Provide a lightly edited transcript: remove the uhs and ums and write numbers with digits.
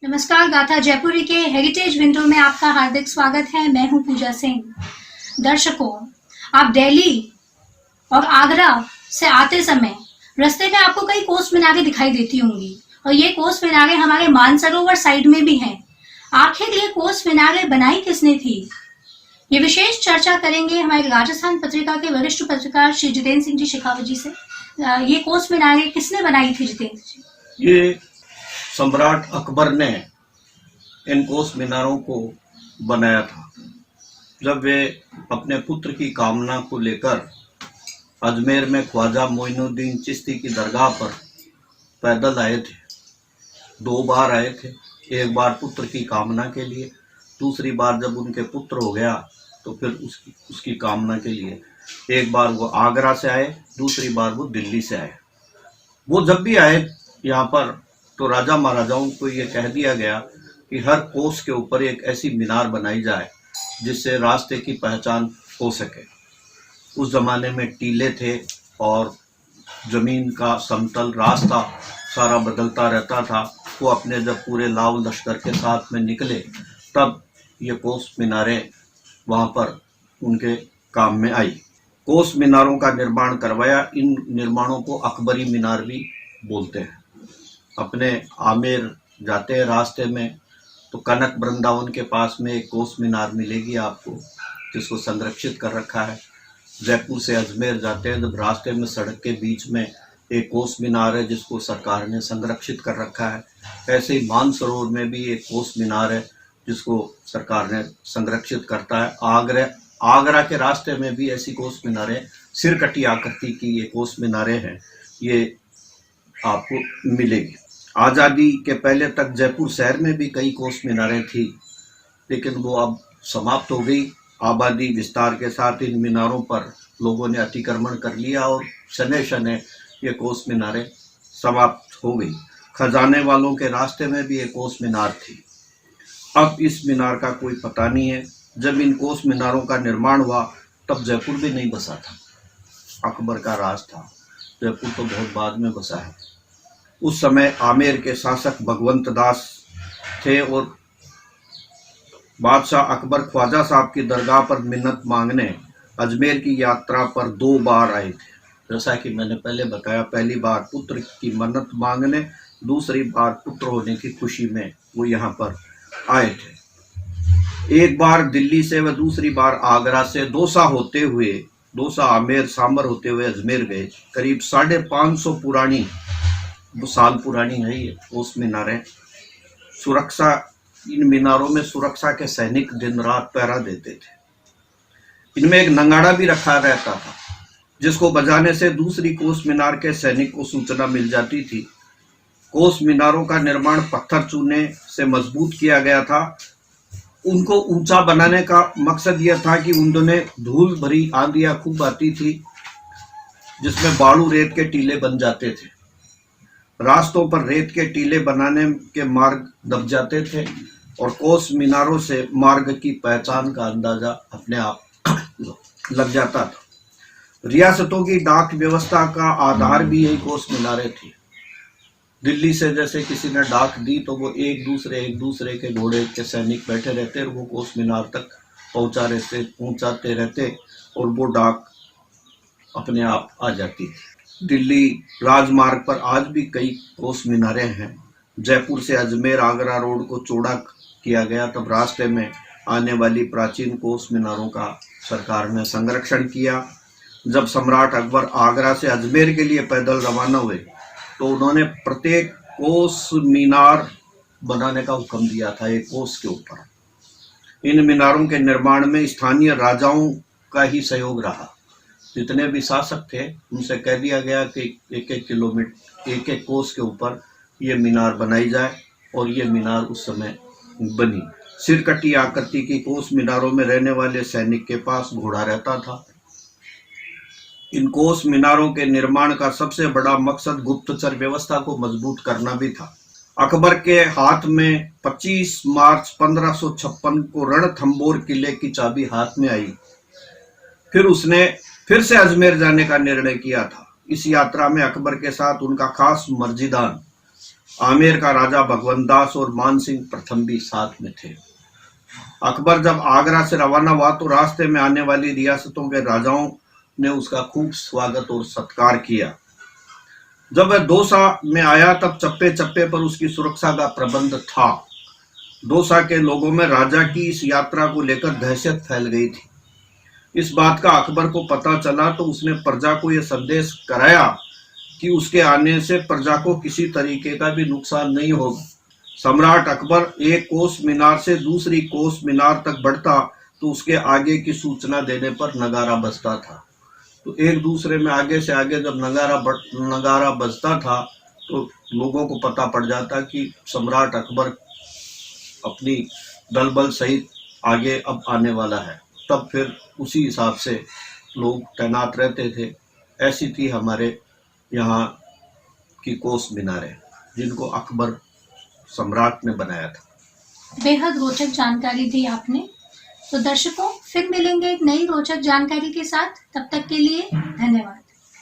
नमस्कार, गाथा जयपुरी के हेरिटेज विंडो में आपका हार्दिक स्वागत है। मैं हूं पूजा सिंह। दर्शकों, आप दिल्ली और आगरा से आते समय रास्ते में आपको कई कोस मीनारें दिखाई देती होंगी और ये कोस मीनारें हमारे मानसरोवर साइड में भी हैं। आखिर ये कोस मीनारें बनाई किसने थी, ये विशेष चर्चा करेंगे हमारे राजस्थान पत्रिका के वरिष्ठ पत्रकार श्री जितेंद्र सिंह जी शेखावत जी से। ये कोस मीनारें किसने बनाई थी जितेंद्र जी? ये सम्राट अकबर ने इन कोस मीनारों को बनाया था जब वे अपने पुत्र की कामना को लेकर अजमेर में ख्वाजा मोइनुद्दीन चिश्ती की दरगाह पर पैदल आए थे। 2 बार आए थे, एक बार पुत्र की कामना के लिए, दूसरी बार जब उनके पुत्र हो गया तो फिर उसकी कामना के लिए। एक बार वो आगरा से आए, दूसरी बार वो दिल्ली से आए। वो जब भी आए यहाँ पर तो राजा महाराजाओं को ये कह दिया गया कि हर कोस के ऊपर एक ऐसी मीनार बनाई जाए जिससे रास्ते की पहचान हो सके। उस जमाने में टीले थे और जमीन का समतल रास्ता सारा बदलता रहता था। वो अपने जब पूरे लाव लश्कर के साथ में निकले तब ये कोस मीनारें वहाँ पर उनके काम में आई। कोस मीनारों का निर्माण करवाया। इन निर्माणों को अकबरी मीनार भी बोलते हैं। अपने आमेर जाते हैं रास्ते में तो कनक वृंदावन के पास में एक कोस मीनार मिलेगी आपको, जिसको संरक्षित कर रखा है। जयपुर से अजमेर जाते हैं जब रास्ते में सड़क के बीच में एक कोस मीनार है जिसको सरकार ने संरक्षित कर रखा है। ऐसे ही मानसरोवर में भी एक कोस मीनार है जिसको सरकार ने संरक्षित करता है। आगरा के रास्ते में भी ऐसी कोस मीनारें, सिरकटी आकृति की ये कोस मीनारें हैं, ये आपको मिलेगी। आज़ादी के पहले तक जयपुर शहर में भी कई कोस मीनारें थी, लेकिन वो अब समाप्त हो गई। आबादी विस्तार के साथ इन मीनारों पर लोगों ने अतिक्रमण कर लिया और शने शने ये कोस मीनारें समाप्त हो गई। खजाने वालों के रास्ते में भी एक कोस मीनार थी। अब इस मीनार का कोई पता नहीं है। जब इन कोस मीनारों का निर्माण हुआ तब जयपुर भी नहीं बसा था, अकबर का राज था। जयपुर तो बहुत बाद में बसा है। उस समय आमेर के शासक भगवंत दास थे और बादशाह अकबर ख्वाजा साहब की दरगाह पर मिन्नत मांगने अजमेर की यात्रा पर 2 बार आए थे। जैसा कि मैंने पहले बताया, पहली बार पुत्र की मन्नत मांगने, दूसरी बार पुत्र होने की खुशी में वो यहाँ पर आए थे। एक बार दिल्ली से व दूसरी बार आगरा से दोसा होते हुए, दोसा आमेर सांबर होते हुए अजमेर गए। करीब 550 साल पुरानी है ये कोस मीनारें। सुरक्षा, इन मीनारों में सुरक्षा के सैनिक दिन रात पहरा देते थे। इनमें एक नगाड़ा भी रखा रहता था जिसको बजाने से दूसरी कोस मीनार के सैनिक को सूचना मिल जाती थी। कोस मीनारों का निर्माण पत्थर चूने से मजबूत किया गया था। उनको ऊंचा बनाने का मकसद यह था कि उन दिनों धूल भरी आंधियां खूब आती थी जिसमें बालू रेत के टीले बन जाते थे। रास्तों पर रेत के टीले बनाने के मार्ग दब जाते थे और कोस मीनारों से मार्ग की पहचान का अंदाजा अपने आप लग जाता था। रियासतों की डाक व्यवस्था का आधार भी यही कोस मीनारें थी। दिल्ली से जैसे किसी ने डाक दी तो वो एक दूसरे के घोड़े के सैनिक बैठे रहते और वो कोस मीनार तक पहुंचाते रहते और वो डाक अपने आप आ जाती थी। दिल्ली राजमार्ग पर आज भी कई कोस मीनारें हैं। जयपुर से अजमेर आगरा रोड को चौड़ा किया गया तब रास्ते में आने वाली प्राचीन कोस मीनारों का सरकार ने संरक्षण किया। जब सम्राट अकबर आगरा से अजमेर के लिए पैदल रवाना हुए तो उन्होंने प्रत्येक कोस मीनार बनाने का हुक्म दिया था, एक कोस के ऊपर। इन मीनारों के निर्माण में स्थानीय राजाओं का ही सहयोग रहा। जितने भी शासक थे उनसे कह दिया गया कि 1-1 किलोमीटर, 1-1 कोस के ऊपर ये मीनार बनाई जाए और ये मीनार उस समय बनी। सिरकटी आकृति की कोस मीनारों में रहने वाले सैनिक के पास घोड़ा रहता था। इन कोस मीनारों के निर्माण का सबसे बड़ा मकसद गुप्तचर व्यवस्था को मजबूत करना भी था। अकबर के हाथ में 25 मार्च 1556 को रणथंबोर किले की चाबी हाथ में आई। फिर उसने फिर से अजमेर जाने का निर्णय किया था। इस यात्रा में अकबर के साथ उनका खास मर्जीदान आमेर का राजा भगवंत दास और मान सिंह प्रथम भी साथ में थे। अकबर जब आगरा से रवाना हुआ तो रास्ते में आने वाली रियासतों के राजाओं ने उसका खूब स्वागत और सत्कार किया। जब वह दौसा में आया तब चप्पे चप्पे पर उसकी सुरक्षा का प्रबंध था। दौसा के लोगों में राजा की इस यात्रा को लेकर दहशत फैल गई थी। इस बात का अकबर को पता चला तो उसने प्रजा को यह संदेश कराया कि उसके आने से प्रजा को किसी तरीके का भी नुकसान नहीं होगा। सम्राट अकबर एक कोस मीनार से दूसरी कोस मीनार तक बढ़ता तो उसके आगे की सूचना देने पर नगारा बजता था। तो एक दूसरे में आगे से आगे जब नगारा बजता था तो लोगों को पता पड़ जाता कि सम्राट अकबर अपनी दल बल सहित आगे अब आने वाला है। तब फिर उसी हिसाब से लोग तैनात रहते थे। ऐसी थी हमारे यहाँ की कोस मीनारें जिनको अकबर सम्राट ने बनाया था। बेहद रोचक जानकारी दी आपने। तो दर्शकों, फिर मिलेंगे एक नई रोचक जानकारी के साथ। तब तक के लिए धन्यवाद।